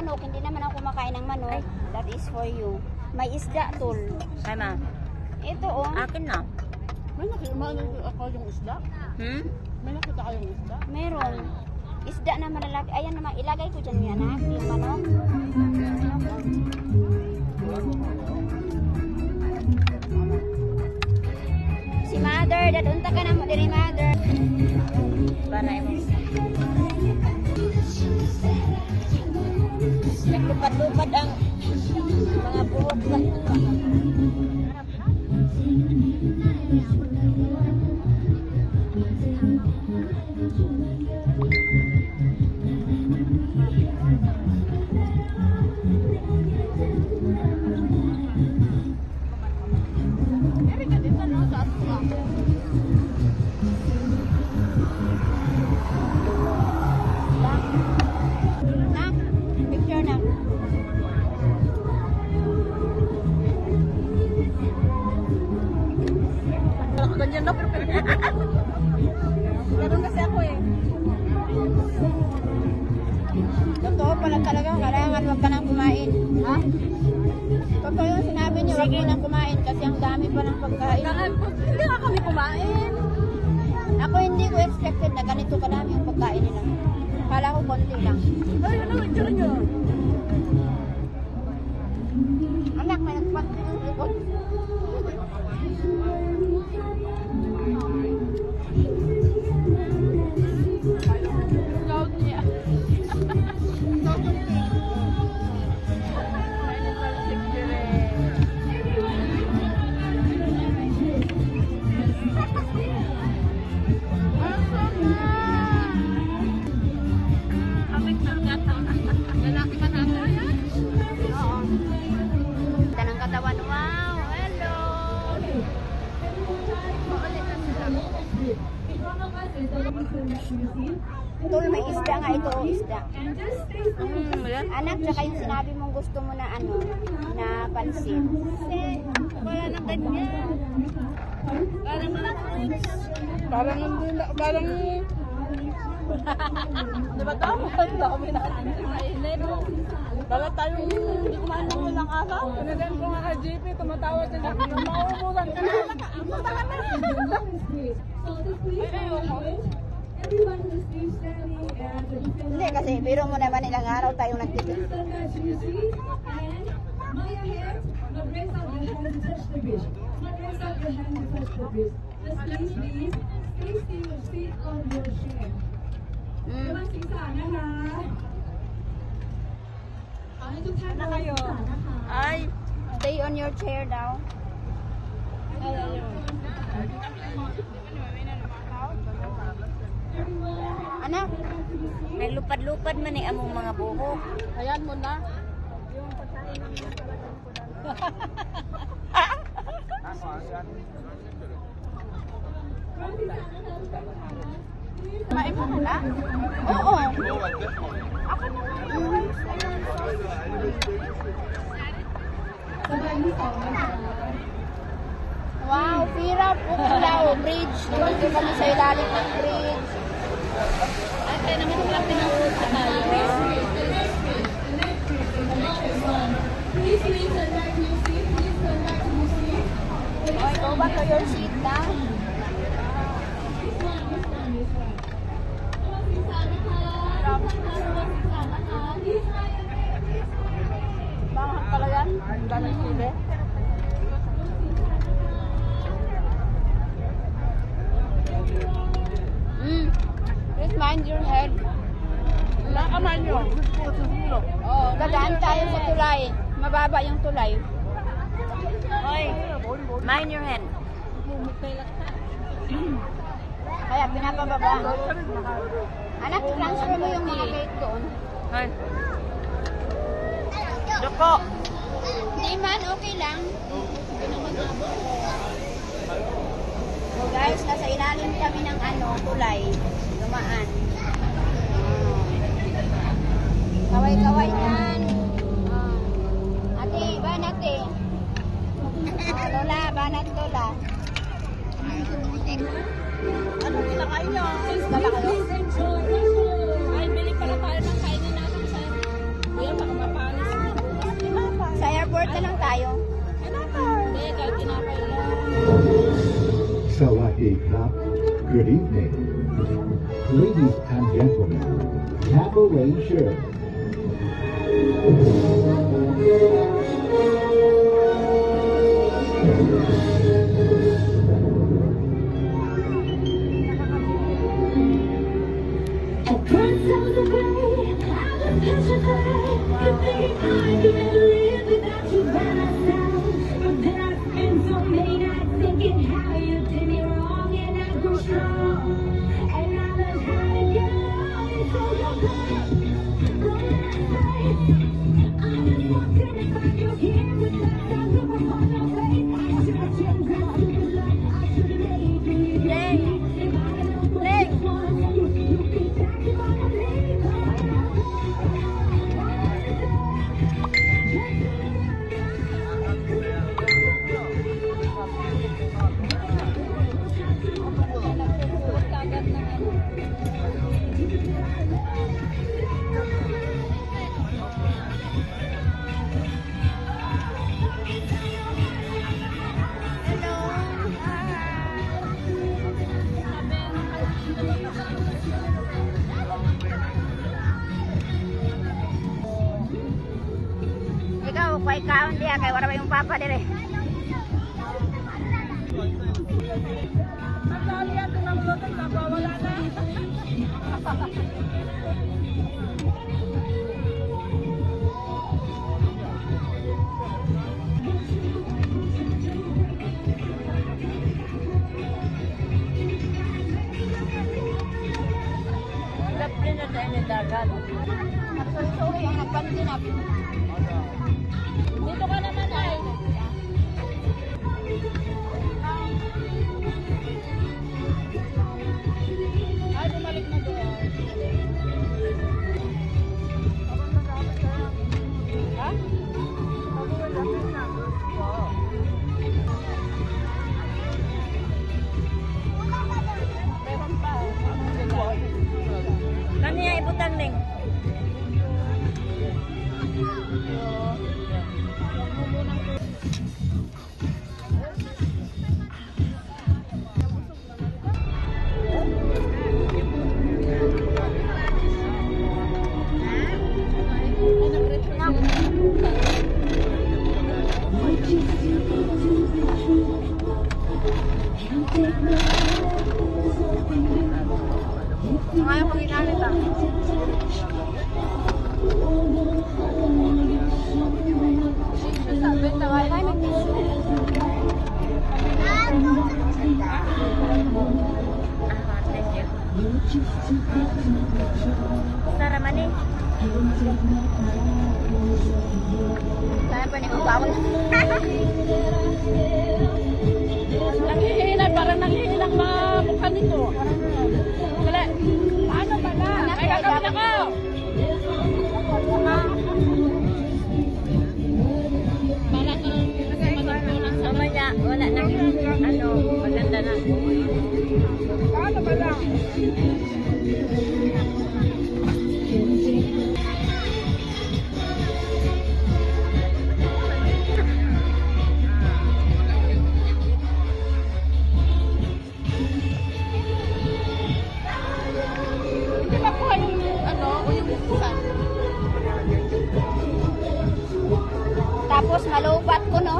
manok, hindi naman ako kumakain ng manok. Ay. That is for you. May isda, tol. Ay, ma. Ito, oh. Akin na. May nakita ako yung isda? Hmm? May nakita kayong isda? Meron. Isda na malalaki. Ayan naman, ilagay ko dyan yan, anak. Yung manok. Si mother, dadunta ka na mo diri, mother. Banay mo. Naglupad-lupad ang mga buhok na. Nak, picture na. Ganyan na, pero ganun kasi ako eh. Totoo pala talaga, kailangan wag ka nang kumain. Ha? Totoo yung sinabi niyo, wag ka nang kumain kasi ang dami pa ng pagkain. Hindi nga kami kumain. Ako hindi ko expected na ganito kadami yung pagkain nila. Kala ko konti lang. Ay, ano yung tsura nyo? Anak, may nagpapit ng likod. Loud niya. Ganda ng katawan. Wow! Hello! Tol, may isda nga ito. Isda. Anak, tsaka yung sinabi mong gusto mo na ano, na pansit. Wala nang ganyan. Parang mga fruits. Parang di ba ito? Ang dami natin kainin. Bala tayong hindi kumain ng ulang araw. Pinadaan ko nga kay JP, tumatawag din ako. Mauubusan ka na. Punta ka na. Ay, ayoko. Hindi, kasi biro mo naman ilang araw tayong nagtitin. Ano kayo? Ay, stay on your chair daw. Anak, May lupad-lupad man eh among mga buhok. Ayan mo na. Kumain mo na na? oo. Wow, Pira po Lao Bridge. Nandito kami sa ilalim ng bridge. Ate naman lang pinag-uusap tayo. Okay, go back to your seat na. Mahal pala yan. Ang daming sili. Please mind your head. Nakaman nyo. Oh, dadaan tayo sa tulay. Mababa yung tulay. Hoy, mind your hand. Kaya pinapababa. Anak, transfer mo yung mga cake doon. Hoy. Duko. Hindi man, okay lang. So guys, nasa ilalim kami ng ano, tulay. Dumaan. Kaway-kaway yan. Ate, banat eh. Lola, banat lola. Ano kinakain nyo? Dala kayo? Ay, bili pala tayo ng kainin natin sa... Kuya, baka ดีครับ Good evening. Ladies and gentlemen, cabaret show. Ikaw, kay kaon diya, kay wala ba yung papa dire? Nagdali yan, tinamlotan na, wala na. Dapat na tayo ng dagat. Sorry, ang nagpansinap. Dito ka naman ay. Ay, bumalik na doon. Ha? Meron pa. Kaniya ibutang ning. Ngayon pag ginamit ah. Sabi, tawag tayo ng tissue. Thank you. Sara man eh. Kaya pa ni Kubawon. Nangihinay, parang nangihinay mga mukha nito. Wala. Paano ba na? Ay, gagawin ako! Mamaya, wala nang ano, maganda na. Paano ba na? Hindi ba kuha yung ano, o yung buksan? Tapos malubat ko, no?